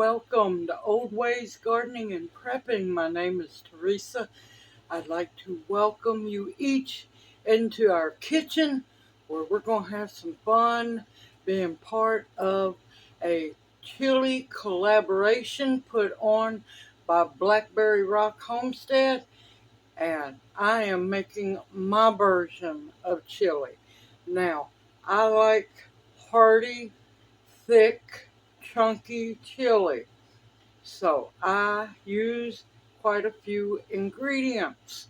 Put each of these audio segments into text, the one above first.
welcome to Old Ways Gardening and Prepping. My name is Teresa. I'd like to welcome you each into our kitchen where we're going to have some fun being part of a chili collaboration put on by Blackberry Rock Homestead. And I am making my version of chili. Now, I like hearty, thick, chunky chili. So I use quite a few ingredients.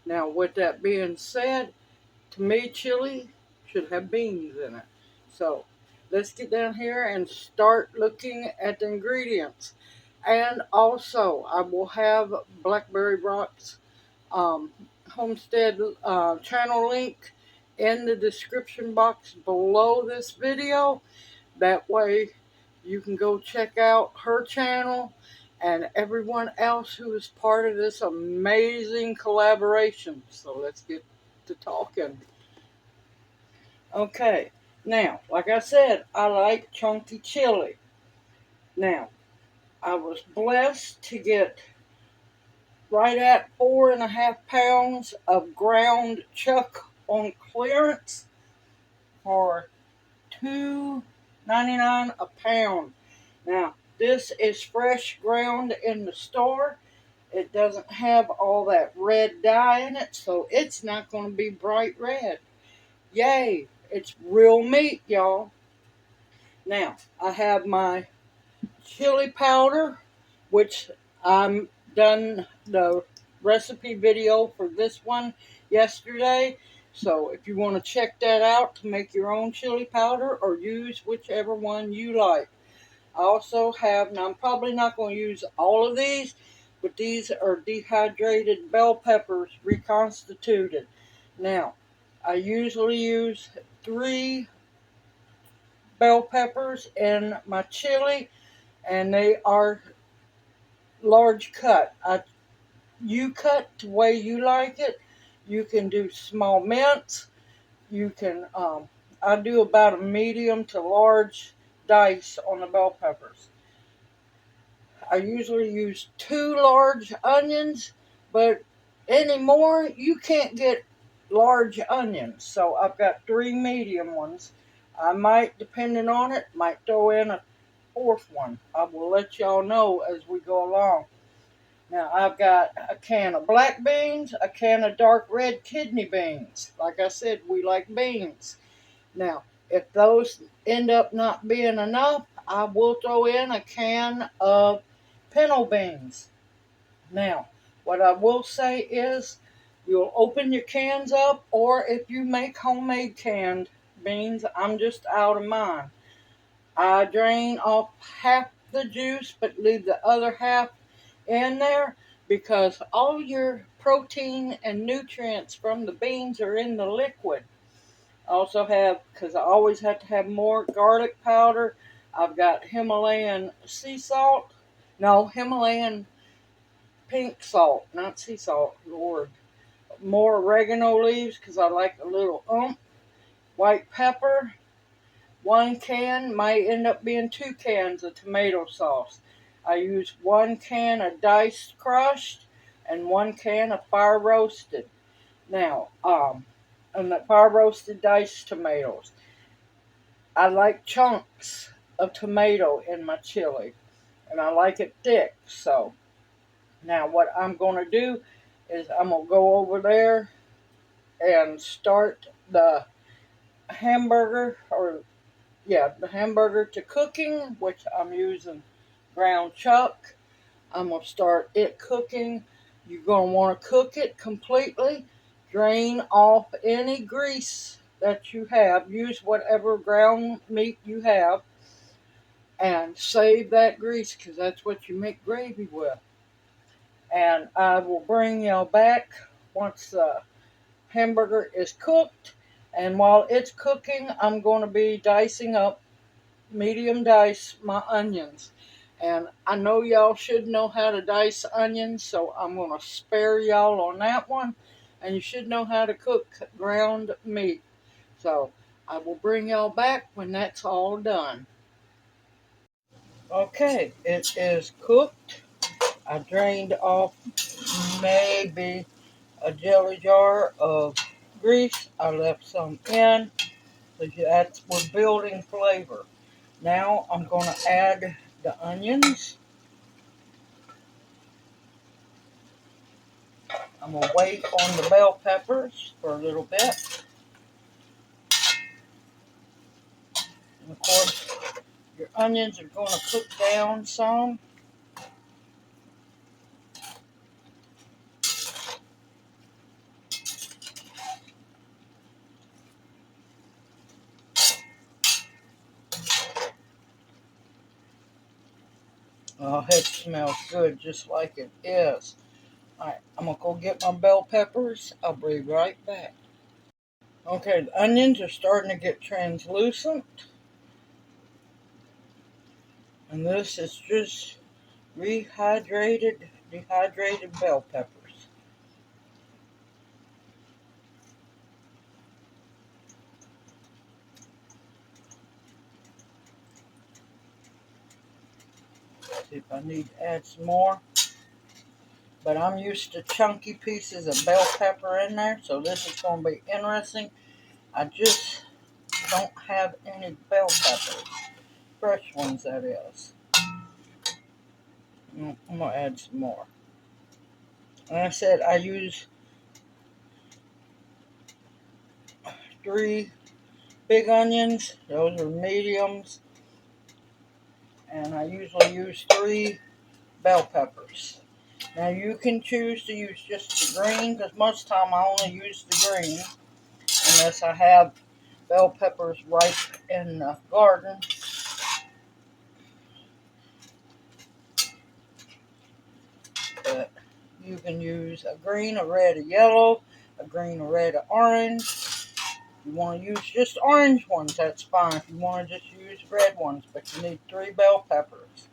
Now, with that being said, to me, chili should have beans in it. So let's get down here and start looking at the ingredients. And also, I will have Blackberry Rock's um, Homestead channel link in the description box below this video. That way you can go check out her channel and everyone else who is part of this amazing collaboration. So let's get to talking. Okay, now, like I said, I like chunky chili. Now, I was blessed to get right at 4.5 pounds of ground chuck on clearance for $2.99 a pound. Now, this is fresh ground in the store. It doesn't have all that red dye in it, so it's not going to be bright red. Yay! It's real meat, y'all. Now, I have my chili powder, which I'm done the recipe video for this one yesterday. So if you want to check that out to make your own chili powder or use whichever one you like. I also have, now I'm probably not going to use all of these, but these are dehydrated bell peppers reconstituted. Now, I usually use 3 bell peppers in my chili, and they are large cut. You cut the way you like it. You can do small mince. You can, I do about a medium to large dice on the bell peppers. I usually use 2 large onions, but anymore you can't get large onions. So I've got 3 medium ones. I might, depending on it, might throw in a 4th one. I will let y'all know as we go along. Now I've got a can of black beans, a can of dark red kidney beans. Like I said, we like beans. Now, if those end up not being enough, I will throw in a can of pinto beans. Now, what I will say is you'll open your cans up, or if you make homemade canned beans, I'm just out of mine. I drain off half the juice but leave the other half in there because all your protein and nutrients from the beans are in the liquid. I also have, because I always have to have more garlic powder, I've got Himalayan sea salt. No, Himalayan pink salt, not sea salt, Lord. More oregano leaves because I like a little white pepper. 1 can might end up being 2 cans of tomato sauce. I use 1 can of diced crushed and 1 can of fire roasted. Now, and the fire roasted diced tomatoes. I like chunks of tomato in my chili, and I like it thick. So now what I'm going to do is I'm going to go over there and start the hamburger, the hamburger to cooking, which I'm using ground chuck. I'm going to start it cooking. You're going to want to cook it completely. Drain off any grease that you have. Use whatever ground meat you have. And save that grease because that's what you make gravy with. And I will bring y'all back once the hamburger is cooked. And while it's cooking, I'm going to be dicing up, medium dice, my onions. And I know y'all should know how to dice onions, so I'm going to spare y'all on that one. And you should know how to cook ground meat. So I will bring y'all back when that's all done. Okay, it is cooked. I drained off maybe a jelly jar of grease. I left some in because that's we're building flavor. Now I'm going to add the onions. I'm going to wait on the bell peppers for a little bit. And of course, your onions are going to cook down some. Oh, it smells good just like it is. Alright, I'm going to go get my bell peppers. I'll be right back. Okay, the onions are starting to get translucent. And this is just dehydrated bell peppers. See if I need to add some more. But I'm used to chunky pieces of bell pepper in there, so this is going to be interesting. I just don't have any bell peppers. Fresh ones, that is. I'm going to add some more. And I said I use 3 big onions. Those are mediums. And I usually use 3 bell peppers. Now you can choose to use just the green, because most of the time I only use the green. Unless I have bell peppers ripe in the garden. But you can use a green, a red, a yellow, a green, a red, a orange. If you want to use just orange ones, that's fine. If you want to just use red ones, but you need 3 bell peppers.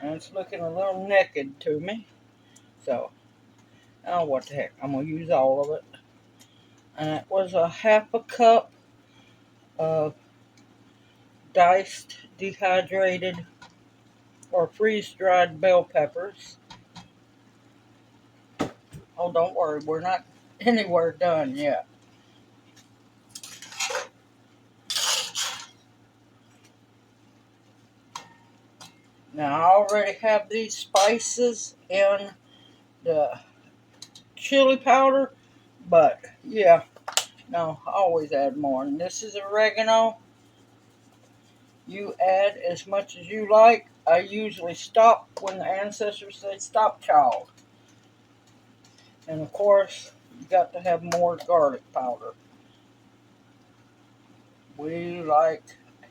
And it's looking a little naked to me. So, oh, what the heck. I'm going to use all of it. And it was a half a cup of diced, dehydrated, or freeze-dried bell peppers. Oh, don't worry. We're not anywhere done yet. Now, I already have these spices in the chili powder, but yeah, no, I always add more. And this is oregano. You add as much as you like. I usually stop when the ancestors say stop, child. And of course, you got to have more garlic powder. We like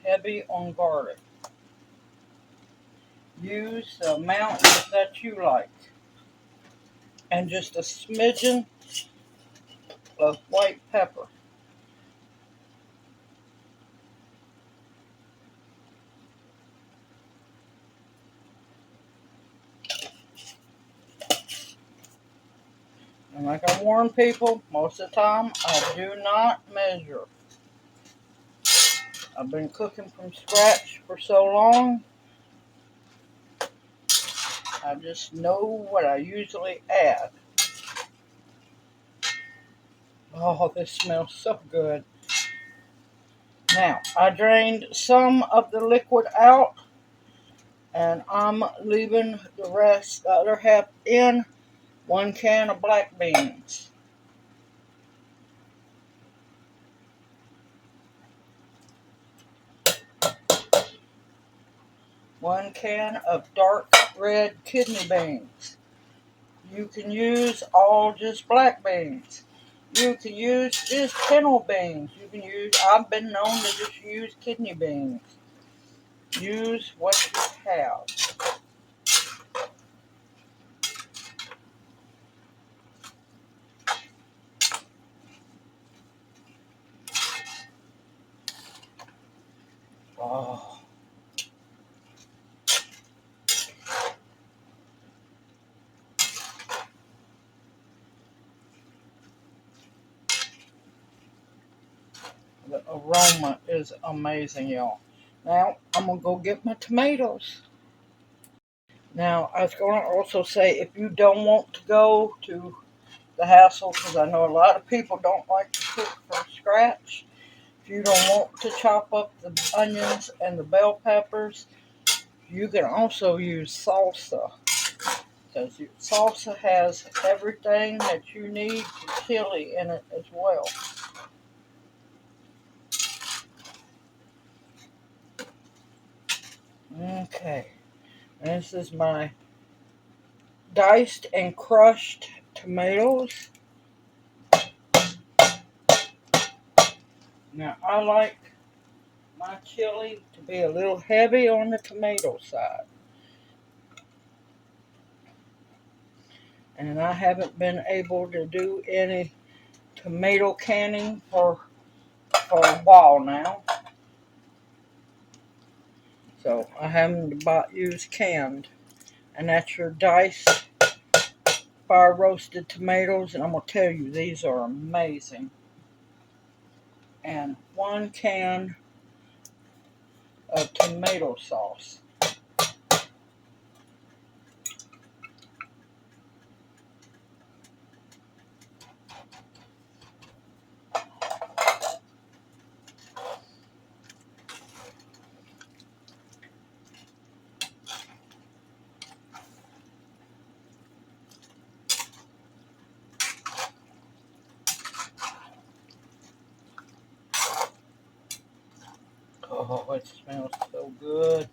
heavy on garlic. Use the amount that you like. And just a smidgen of white pepper. And like I warn people, most of the time I do not measure. I've been cooking from scratch for so long, I just know what I usually add. Oh, this smells so good. Now, I drained some of the liquid out, and I'm leaving the rest, the other half in. 1 can of black beans. 1 can of dark red kidney beans. You can use all just black beans. You can use just fennel beans. I've been known to just use kidney beans. Use what you have. Oh. The aroma is amazing, y'all. Now, I'm going to go get my tomatoes. Now, I was going to also say, if you don't want to go to the hassle, because I know a lot of people don't like to cook from scratch, if you don't want to chop up the onions and the bell peppers, you can also use salsa, because salsa has everything that you need for chili in it as well. Okay, this is my diced and crushed tomatoes. Now, I like my chili to be a little heavy on the tomato side. And I haven't been able to do any tomato canning for a while now. So I haven't used canned. And that's your diced fire roasted tomatoes. And I'm going to tell you, these are amazing. And 1 can of tomato sauce. Oh, it smells so good.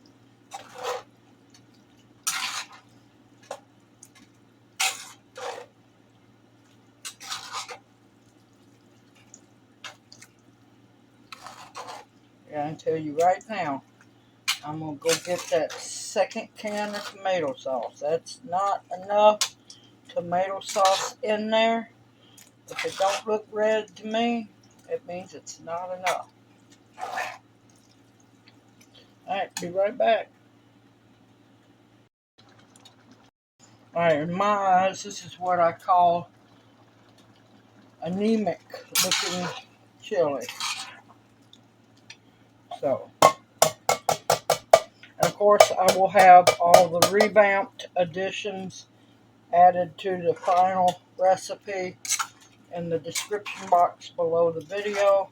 Yeah, I tell you right now, I'm going to go get that 2nd can of tomato sauce. That's not enough tomato sauce in there. If it don't look red to me, it means it's not enough. Alright, be right back. Alright, in my eyes, this is what I call anemic looking chili. So, and of course, I will have all the revamped additions added to the final recipe in the description box below the video.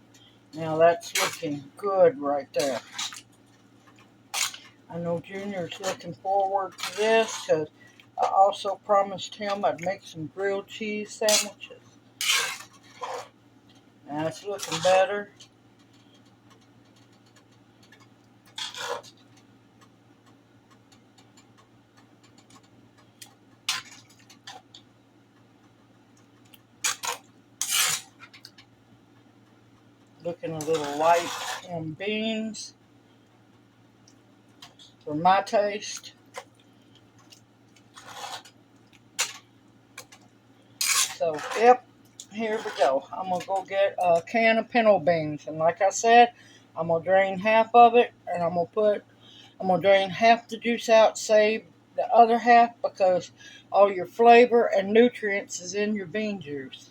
Now that's looking good right there. I know Junior's looking forward to this because I also promised him I'd make some grilled cheese sandwiches. Now it's looking better. Looking a little light on beans for my taste. So, yep, here we go. I'm going to go get a can of pinto beans. And like I said, I'm going to drain half of it. And I'm going to drain half the juice out, save the other half because all your flavor and nutrients is in your bean juice.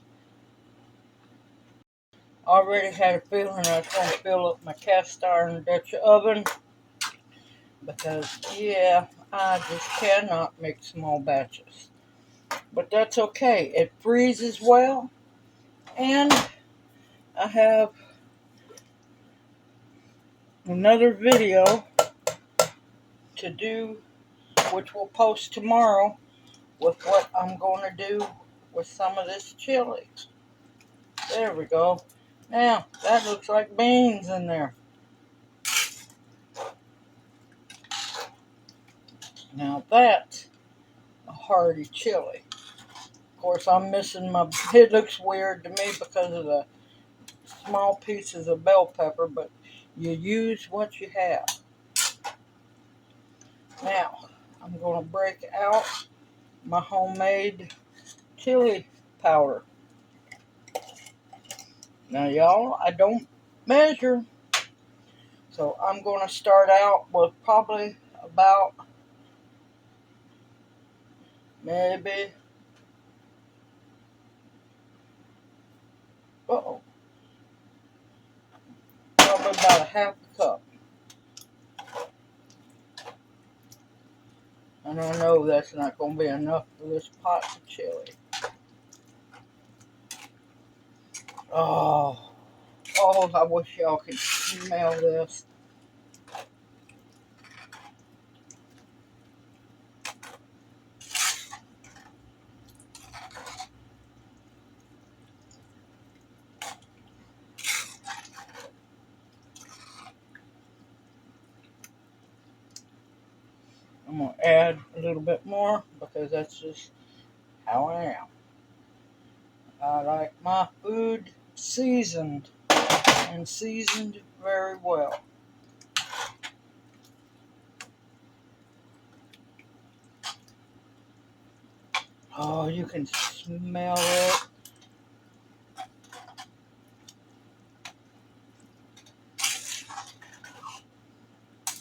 Already had a feeling I was going to fill up my cast iron Dutch oven because, yeah, I just cannot make small batches. But that's okay. It freezes well. And I have another video to do, which we'll post tomorrow, with what I'm going to do with some of this chili. There we go. Now, that looks like beans in there. Now that's a hearty chili. Of course, I'm missing it looks weird to me because of the small pieces of bell pepper, but you use what you have. Now, I'm going to break out my homemade chili powder. Now, y'all, I don't measure, so I'm going to start out with probably about maybe, probably about a half a cup. And I know that's not going to be enough for this pot of chili. Oh, I wish y'all could smell this. I'm going to add a little bit more because that's just how I am. I like my food seasoned and seasoned very well. Oh, you can smell it.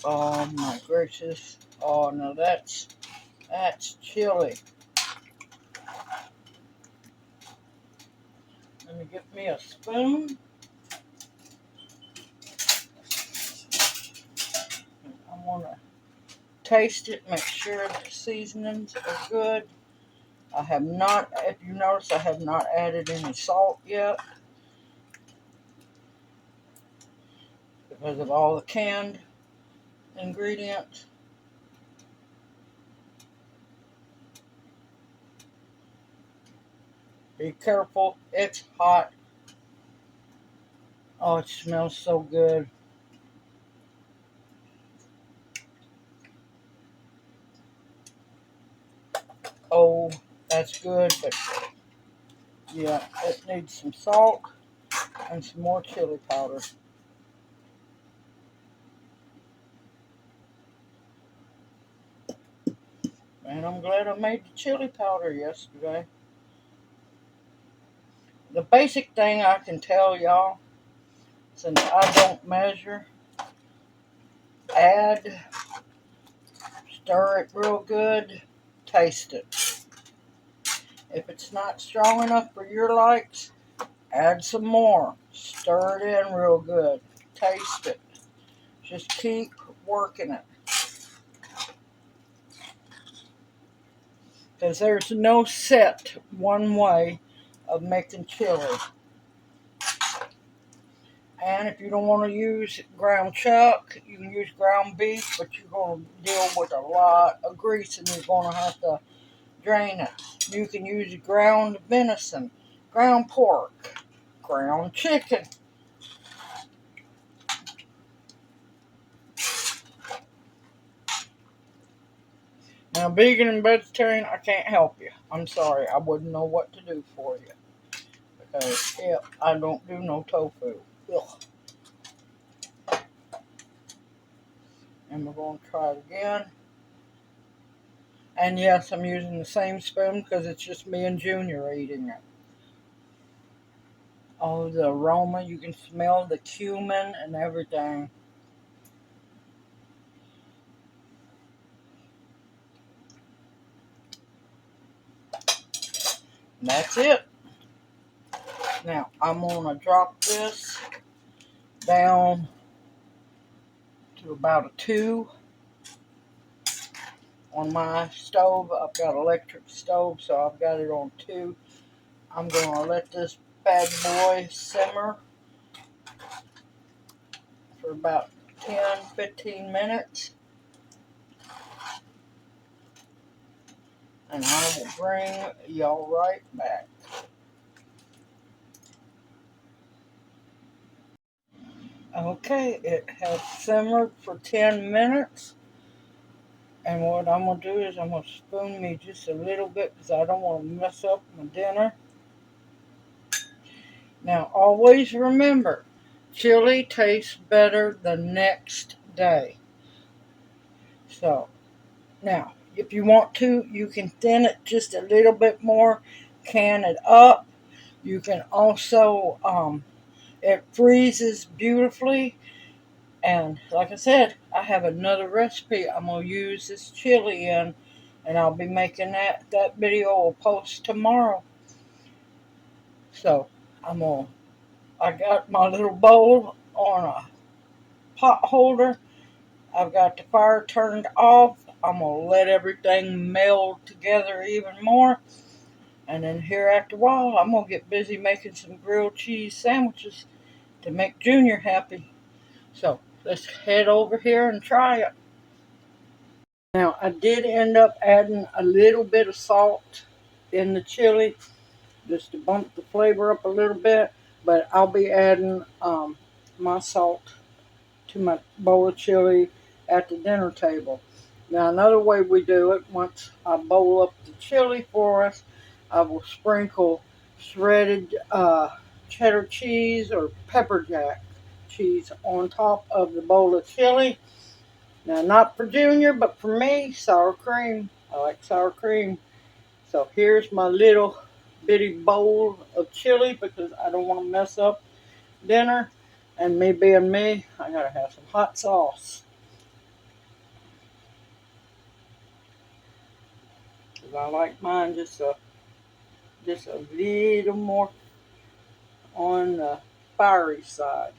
Oh my gracious. Oh no, that's chili. Let me get me a spoon. I want to taste it, make sure the seasonings are good. I have not, if you notice, I have not added any salt yet because of all the canned ingredients. Be careful, it's hot. Oh, it smells so good. Oh, that's good, but yeah, it needs some salt and some more chili powder. And I'm glad I made the chili powder yesterday. The basic thing I can tell y'all, since I don't measure, add, stir it real good, taste it. If it's not strong enough for your likes, add some more. Stir it in real good. Taste it. Just keep working it. Because there's no set one way of making chili. And if you don't want to use ground chuck, you can use ground beef, but you're going to deal with a lot of grease and you're going to have to drain it. You can use ground venison, ground pork, ground chicken. Now, vegan and vegetarian, I can't help you. I'm sorry, I wouldn't know what to do for you. Because, yeah, I don't do no tofu. Ugh. And we're going to try it again. And yes, I'm using the same spoon because it's just me and Junior eating it. Oh, the aroma, you can smell the cumin and everything. And that's it. Now, I'm going to drop this down to about a 2 on my stove. I've got an electric stove, so I've got it on 2. I'm going to let this bad boy simmer for about 10-15 minutes. And I will bring y'all right back. Okay, it has simmered for 10 minutes. And what I'm going to do is I'm going to spoon me just a little bit because I don't want to mess up my dinner. Now, always remember, chili tastes better the next day. So, now, if you want to, you can thin it just a little bit more, can it up. You can also, it freezes beautifully. And like I said, I have another recipe I'm going to use this chili in. And I'll be making that video will post tomorrow. So, I got my little bowl on a pot holder. I've got the fire turned off I'm going to let everything meld together even more. And then here after a while, I'm going to get busy making some grilled cheese sandwiches to make Junior happy. So let's head over here and try it. Now, I did end up adding a little bit of salt in the chili just to bump the flavor up a little bit, but I'll be adding my salt to my bowl of chili at the dinner table. Now, another way we do it, once I bowl up the chili for us, I will sprinkle shredded cheddar cheese or pepper jack cheese on top of the bowl of chili. Now, not for Junior, but for me, sour cream. I like sour cream. So here's my little bitty bowl of chili because I don't want to mess up dinner. And me being me, I gotta have some hot sauce. Because I like mine just a little more on the fiery side.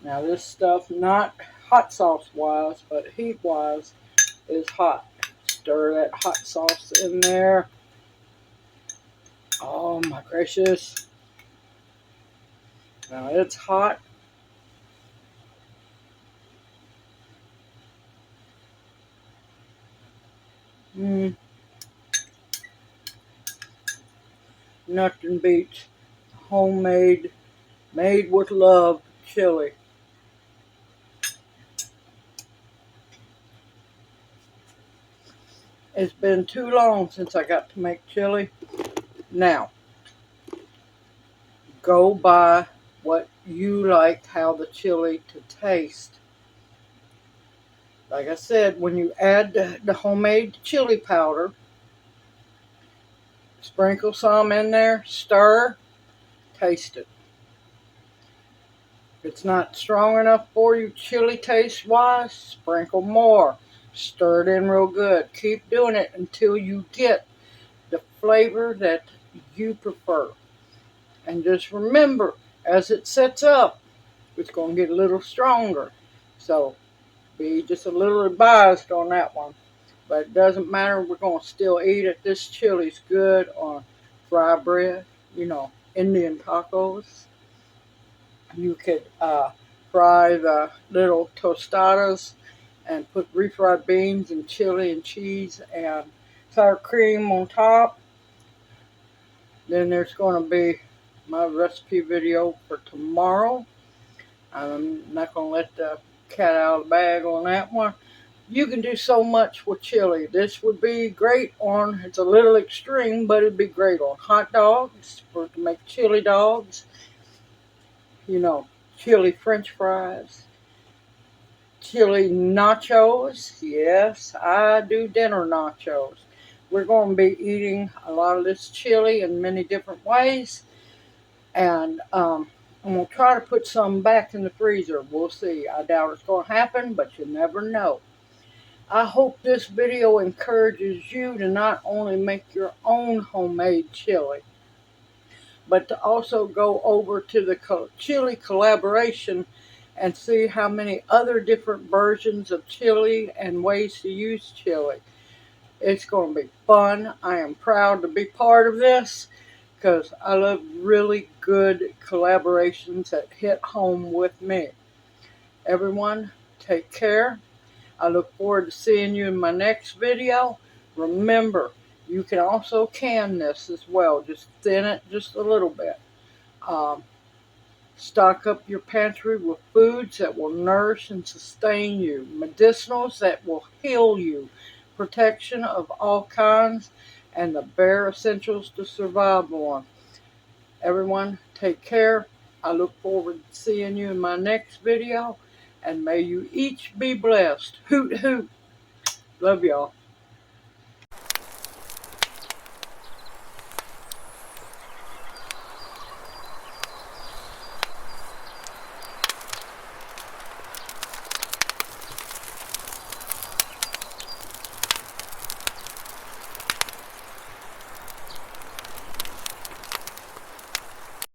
Now this stuff, not hot sauce wise, but heat wise, is hot. Stir that hot sauce in there. Oh my gracious. Now it's hot. Nothing beats homemade, made with love chili. It's been too long since I got to make chili. Now, go by what you like how the chili to taste. Like I said, when you add the homemade chili powder, sprinkle some in there, stir, taste it. If it's not strong enough for you chili taste wise, sprinkle more. Stir it in real good. Keep doing it until you get the flavor that you prefer. And just remember, as it sets up, it's going to get a little stronger. So be just a little advised on that one. But it doesn't matter. We're going to still eat it. This chili's good on fry bread, Indian tacos. You could fry the little tostadas and put refried beans and chili and cheese and sour cream on top. Then there's going to be my recipe video for tomorrow. I'm not going to let the cat out of the bag on that one. You can do so much with chili. This would be great on, it's a little extreme, but it'd be great on hot dogs, to make chili dogs, chili french fries, chili nachos. Yes, I do dinner nachos. We're going to be eating a lot of this chili in many different ways. And I'm going to try to put some back in the freezer. We'll see. I doubt it's going to happen, but you never know. I hope this video encourages you to not only make your own homemade chili, but to also go over to the chili collaboration and see how many other different versions of chili and ways to use chili. It's going to be fun. I am proud to be part of this because I love really good collaborations that hit home with me. Everyone, take care. I look forward to seeing you in my next video. Remember, you can also can this as well. Just thin it just a little bit. Stock up your pantry with foods that will nourish and sustain you. Medicinals that will heal you. Protection of all kinds. And the bare essentials to survive on. Everyone, take care. I look forward to seeing you in my next video. And may you each be blessed. Hoot, hoot. Love y'all.